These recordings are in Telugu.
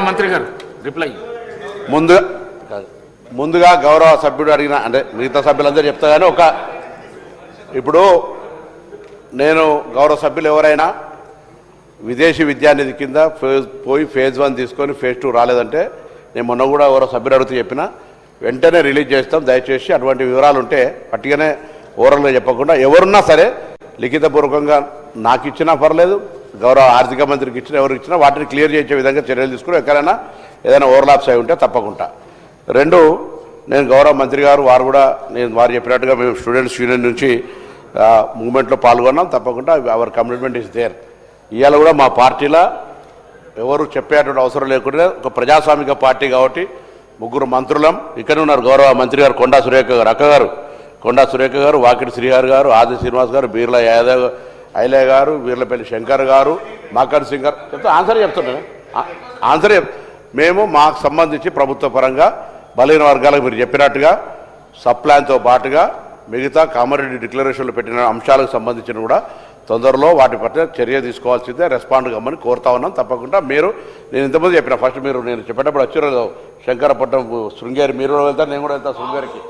మంత్రి గారు రిప్లై ముందుగా గౌరవ సభ్యుడు అడిగిన అంటే మిగతా సభ్యులందరూ చెప్తా కానీ ఇప్పుడు నేను గౌరవ సభ్యులు ఎవరైనా విదేశీ విద్యానిధి కింద పోయి ఫేజ్ 1 తీసుకొని ఫేజ్ 2 రాలేదంటే నేను మొన్న కూడా గౌరవ సభ్యుడు అడుగుతూ చెప్పిన వెంటనే రిలీజ్ చేస్తాం. దయచేసి అటువంటి వివరాలు ఉంటే పట్టిగానే ఓరల్గా చెప్పకుండా ఎవరున్నా సరే లిఖితపూర్వకంగా నాకు ఇచ్చినా పర్లేదు, గౌరవ ఆర్థిక మంత్రికి ఇచ్చినా ఎవరికి ఇచ్చినా వాటిని క్లియర్ చేసే విధంగా చర్యలు తీసుకుని ఎక్కడైనా ఏదైనా ఓవర్లాప్స్ అయి ఉంటే తప్పకుండా. రెండు, నేను గౌరవ మంత్రి గారు వారు కూడా నేను వారు చెప్పినట్టుగా మేము స్టూడెంట్స్ యూనియన్ నుంచి మూవ్మెంట్లో పాల్గొన్నాం. తప్పకుండా అవర్ కమిట్మెంట్ ఇస్ దేర్. ఇవాళ కూడా మా పార్టీలో ఎవరు చెప్పేటువంటి అవసరం లేకుండా ఒక ప్రజాస్వామిక పార్టీ కాబట్టి ముగ్గురు మంత్రులం ఇక్కడ ఉన్నారు. గౌరవ మంత్రి గారు కొండా సురేఖ గారు, అక్కగారు కొండా సురేఖ గారు, వాకిటి శ్రీహరి గారు, ఆది శ్రీనివాస్ గారు, బీర్లా యాదవ్ ఐలే గారు, వీర్లపల్లి శంకర్ గారు, మాకన్ సింగ్ గారు చెప్తా ఆన్సర్ మేము మాకు సంబంధించి ప్రభుత్వ పరంగా బలహీన వర్గాలకు మీరు చెప్పినట్టుగా సప్లాన్తో పాటుగా మిగతా కామారెడ్డి డిక్లరేషన్లో పెట్టిన అంశాలకు సంబంధించిన కూడా తొందరలో వాటి పట్ల చర్య తీసుకోవాల్సిందే, రెస్పాండ్ కమ్మని కోరుతా ఉన్నాం. తప్పకుండా మీరు నేను ఇంతమంది చెప్పిన ఫస్ట్ మీరు నేను చెప్పేటప్పుడు వచ్చారు శంకరపట్నం శృంగేరి మీరు కూడా వెళ్తారు, నేను కూడా వెళ్తాను శృంగేరికి.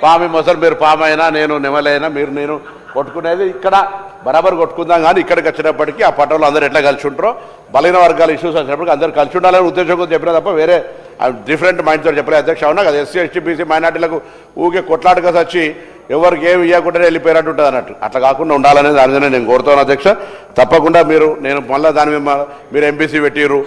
పామి మొసలు మీరు పాము అయినా నేను నెమలైనా మీరు నేను కొట్టుకునేది ఇక్కడ బరాబర్ కొట్టుకుందాం. కానీ ఇక్కడికి వచ్చినప్పటికీ ఆ పట్టణంలో అందరూ ఎట్లా కలిసి ఉంటారో బలహీన వర్గాల ఇష్యూస్ వచ్చినప్పటికీ అందరూ కలిసి ఉండాలని ఉద్దేశంతో చెప్పినా తప్ప వేరే డిఫరెంట్ మైండ్తో చెప్పలేదు. అధ్యక్ష అవునా కదా, ఎస్సీ ఎస్టీ బీసీ మైనార్టీలకు ఊకే కొట్లాటగా వచ్చి ఎవరికి ఏమి ఇవ్వకుండానే వెళ్ళిపోయినట్టు ఉంటుంది అన్నట్టు అట్లా కాకుండా ఉండాలనేది దానినే నేను కోరుతాను అధ్యక్ష. తప్పకుండా నేను మళ్ళీ దాని మీద మీరు ఎంపీసీ పెట్టిరు,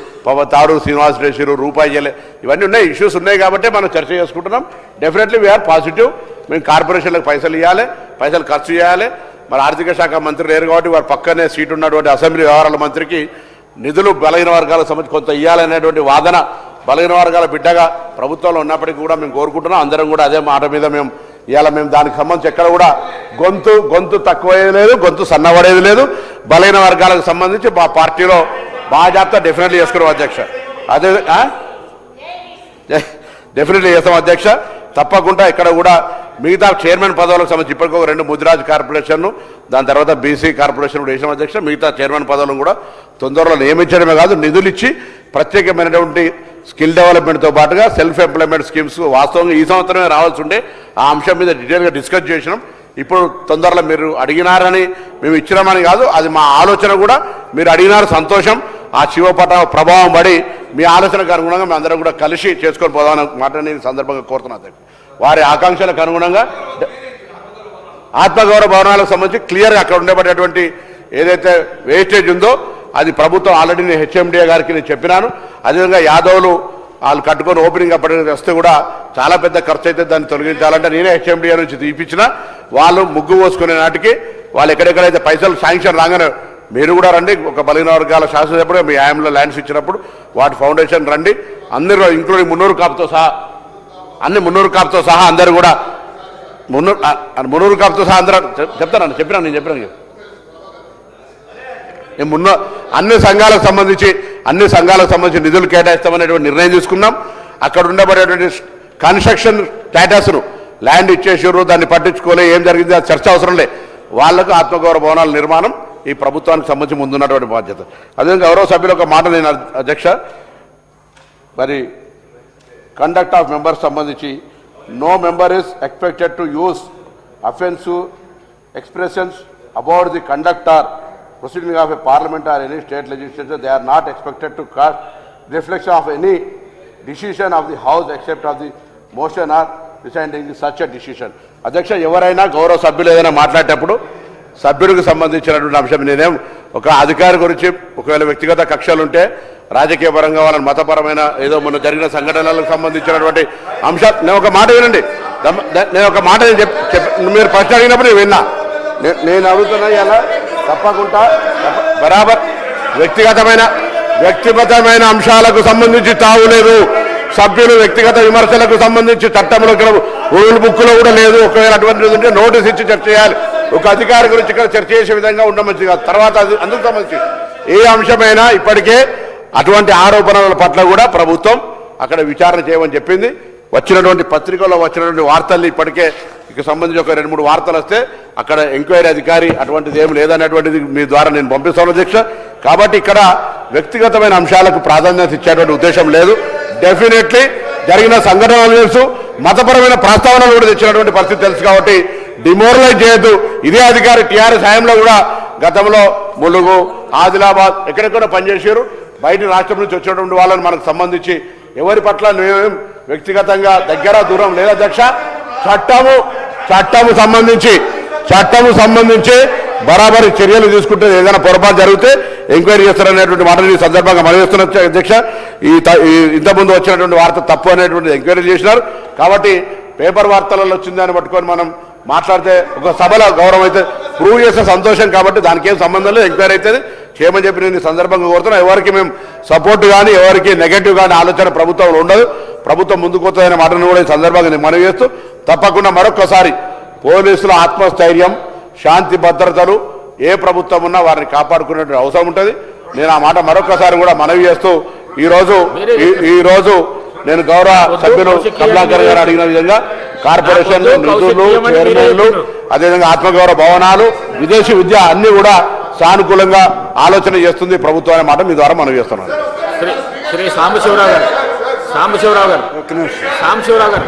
తాడు శ్రీనివాస్ వేసిరు, రూపాయి చేయలే, ఇవన్నీ ఉన్నాయి, ఇష్యూస్ ఉన్నాయి కాబట్టి మనం చర్చ చేసుకుంటున్నాం. Definitely we are positive. మేము కార్పొరేషన్లకు పైసలు ఇవ్వాలి, పైసలు ఖర్చు చేయాలి. మరి ఆర్థిక శాఖ మంత్రి లేరు కాబట్టి వారు పక్కనే సీటు ఉన్నటువంటి అసెంబ్లీ వ్యవహారాల మంత్రికి నిధులు బలహీన వర్గాలకు సంబంధించి కొంత ఇవ్వాలనేటువంటి వాదన బలహీన వర్గాల బిడ్డగా ప్రభుత్వంలో ఉన్నప్పటికీ కూడా మేము కోరుకుంటున్నాం. అందరం కూడా అదే మాట మీద ఇవాళ మేము దానికి సంబంధించి ఎక్కడ కూడా గొంతు తక్కువయ్యేది లేదు, గొంతు సన్నబడేది లేదు. బలహీన వర్గాలకు సంబంధించి మా పార్టీలో బాధ్యత డెఫినెట్లీ చేసుకున్నాం అధ్యక్ష. అదే డెఫినెట్లీ చేస్తాం అధ్యక్ష. తప్పకుండా ఇక్కడ కూడా మిగతా చైర్మన్ పదవులకు సంబంధించి ఇప్పటికీ 2 ముదిరాజ్ కార్పొరేషన్, దాని తర్వాత బీసీ కార్పొరేషన్ కూడా వేసాం అధ్యక్ష. మిగతా చైర్మన్ పదవులను కూడా తొందరలో నియమించడమే కాదు నిధులు ఇచ్చి ప్రత్యేకమైనటువంటి స్కిల్ డెవలప్మెంట్తో పాటుగా సెల్ఫ్ ఎంప్లాయ్మెంట్ స్కీమ్స్ వాస్తవంగా ఈ సంవత్సరమే రావాల్సి ఉండే ఆ అంశం మీద డీటెయిల్గా డిస్కస్ చేసినాం. ఇప్పుడు తొందరలో మీరు అడిగినారని మేము ఇచ్చినామని కాదు, అది మా ఆలోచన కూడా. మీరు అడిగినారు సంతోషం. ఆ శివపట ప్రభావం పడి మీ ఆలోచనకు అనుగుణంగా మేము అందరం కూడా కలిసి చేసుకొని పోదామని మాట నేను సందర్భంగా కోరుతున్నాను. వారి ఆకాంక్షలకు అనుగుణంగా ఆత్మగౌరవ భవనాలకు సంబంధించి క్లియర్గా అక్కడ ఉండబడేటువంటి ఏదైతే వేస్టేజ్ ఉందో అది ప్రభుత్వం ఆల్రెడీ నేను హెచ్ఎండిఏ గారికి నేను చెప్పినాను. అదేవిధంగా యాదవులు వాళ్ళు కట్టుకొని ఓపెనింగ్ అప్పటికి వస్తే కూడా చాలా పెద్ద ఖర్చు అయితే దాన్ని తొలగించాలంటే నేనే హెచ్ఎండిఏ నుంచి తీపించిన. వాళ్ళు ముగ్గు పోసుకునే నాటికి వాళ్ళు ఎక్కడెక్కడైతే పైసలు శాంక్షన్ రాగానే మీరు కూడా రండి, ఒక బలహీన వర్గాల శాసనసభ్యుడు మీ ఆయంలో ల్యాండ్స్ ఇచ్చినప్పుడు వాటి ఫౌండేషన్ రండి, అందరూ ఇంక్లూడింగ్ మున్నూరు కాపుతో సహా మున్నూరు కాపుతో సహా అందరూ కూడా మున్నూరు కాపుతో సహా అందరూ నేను చెప్పినాను అన్ని సంఘాలకు సంబంధించి నిధులు కేటాయిస్తామనేటువంటి నిర్ణయం తీసుకున్నాం. అక్కడ ఉండబడేటువంటి కన్స్ట్రక్షన్ స్టేటస్ను ల్యాండ్ ఇచ్చేసారు, దాన్ని పట్టించుకోలే, ఏం జరిగింది అది చర్చ అవసరం లే. వాళ్లకు ఆత్మగౌరవ భవనాల నిర్మాణం ఈ ప్రభుత్వానికి సంబంధించి ముందున్నటువంటి బాధ్యత. అదేవిధంగా గౌరవ సభ్యులు ఒక మాట నేను అధ్యక్ష, మరి కండక్ట్ ఆఫ్ మెంబర్స్ సంబంధించి no member is expected to use offensive expressions about the conduct or proceeding of a parliament or any state legislature. They are not expected to cast reflection of any decision of the house except of the motion or deciding such a decision. అధ్యక్ష, ఎవరైనా గౌరవ సభ్యులు ఏదైనా మాట్లాడేటప్పుడు సభ్యుడికి సంబంధించినటువంటి అంశం నేనేం ఒక అధికారి గురించి ఒకవేళ వ్యక్తిగత కక్షలు ఉంటే రాజకీయ పరంగా వాళ్ళని మతపరమైన ఏదో మొన్న జరిగిన సంఘటనలకు సంబంధించినటువంటి అంశాలు నేను ఒక మాట వినండి. మీరు ప్రశ్న అడిగినప్పుడు నేను విన్నా. నేను అడుగుతున్నా ఇలా తప్పకుండా బరాబర్ వ్యక్తిగతమైన అంశాలకు సంబంధించి తావులేదు. సభ్యులు వ్యక్తిగత విమర్శలకు సంబంధించి చట్టంలో రూల్ బుక్లో కూడా లేదు. ఒకవేళ అటువంటిది ఉంటే నోటీస్ ఇచ్చి చర్చ చేయాలి. ఒక అధికారి గురించి ఇక్కడ చర్చ చేసే విధంగా ఉండమంది కాదు. తర్వాత అందుకు సంబంధించి ఏ అంశమైనా ఇప్పటికే అటువంటి ఆరోపణల పట్ల కూడా ప్రభుత్వం అక్కడ విచారణ చేయమని చెప్పింది. వచ్చినటువంటి పత్రికల్లో వచ్చినటువంటి వార్తల్ని ఇప్పటికే ఇక సంబంధించి ఒక 2-3 వార్తలు వస్తే అక్కడ ఎంక్వైరీ అధికారి అటువంటిది ఏం లేదనేటువంటిది మీ ద్వారా నేను పంపిస్తాను అధ్యక్ష. కాబట్టి ఇక్కడ వ్యక్తిగతమైన అంశాలకు ప్రాధాన్యత ఇచ్చేటువంటి ఉద్దేశం లేదు. డెఫినెట్లీ జరిగిన సంఘటనలు తెలుసు, మతపరమైన ప్రస్తావనలు కూడా తెచ్చినటువంటి పరిస్థితి తెలుసు. కాబట్టి డిమోరలైజ్ చేయొద్దు. ఇదే అధికారి టీఆర్ఎస్ హయాంలో కూడా గతంలో ములుగు, ఆదిలాబాద్ ఎక్కడెక్కడ పనిచేశారు. బయట రాష్ట్రం నుంచి వచ్చినటువంటి వాళ్ళని మనకు సంబంధించి ఎవరి పట్ల మేమేం వ్యక్తిగతంగా దగ్గర దూరం లేదా అధ్యక్ష. చట్టము సంబంధించి బరాబరి చర్యలు తీసుకుంటే ఏదైనా పొరపాటు జరిగితే ఎంక్వైరీ చేస్తారనేటువంటి మాటని ఈ సందర్భంగా మనం చేస్తున్న అధ్యక్ష. ఇంతకుముందు వచ్చినటువంటి వార్త తప్పు అనేటువంటిది ఎంక్వైరీ చేసినారు. కాబట్టి పేపర్ వార్తలలో వచ్చిందని పట్టుకొని మనం మాట్లాడితే ఒక సభలో గౌరవం అయితే ప్రూవ్ చేసే సంతోషం. కాబట్టి దానికి ఏం సంబంధం లేదు, ఎంక్వైరీ అయితే చేయమని చెప్పి నేను ఈ సందర్భంగా కోరుతున్నా. ఎవరికి మేము సపోర్ట్ కానీ ఎవరికి నెగటివ్ కానీ ఆలోచన ప్రభుత్వంలో ఉండదు. ప్రభుత్వం ముందుకు వస్తుందనే మాటను కూడా ఈ సందర్భంగా నేను మనవి చేస్తూ తప్పకుండా మరొకసారి పోలీసుల ఆత్మస్థైర్యం, శాంతి భద్రతలు ఏ ప్రభుత్వం ఉన్నా వారిని కాపాడుకునే అవసరం ఉంటుంది. నేను ఆ మాట మరొకసారి కూడా మనవి చేస్తూ ఈరోజు నేను గౌరవ సభ్యులు కమలాకర్ గారు అడిగిన విధంగా కార్పొరేషన్లు, నిధులు, చైర్మన్లు, అదేవిధంగా ఆత్మగౌరవ భవనాలు, విదేశీ విద్య అన్ని కూడా సానుకూలంగా ఆలోచన చేస్తుంది ప్రభుత్వం అనే మాట మీ ద్వారా మనం చేస్తున్నాను. శ్రీ సాంబశివరావు గారు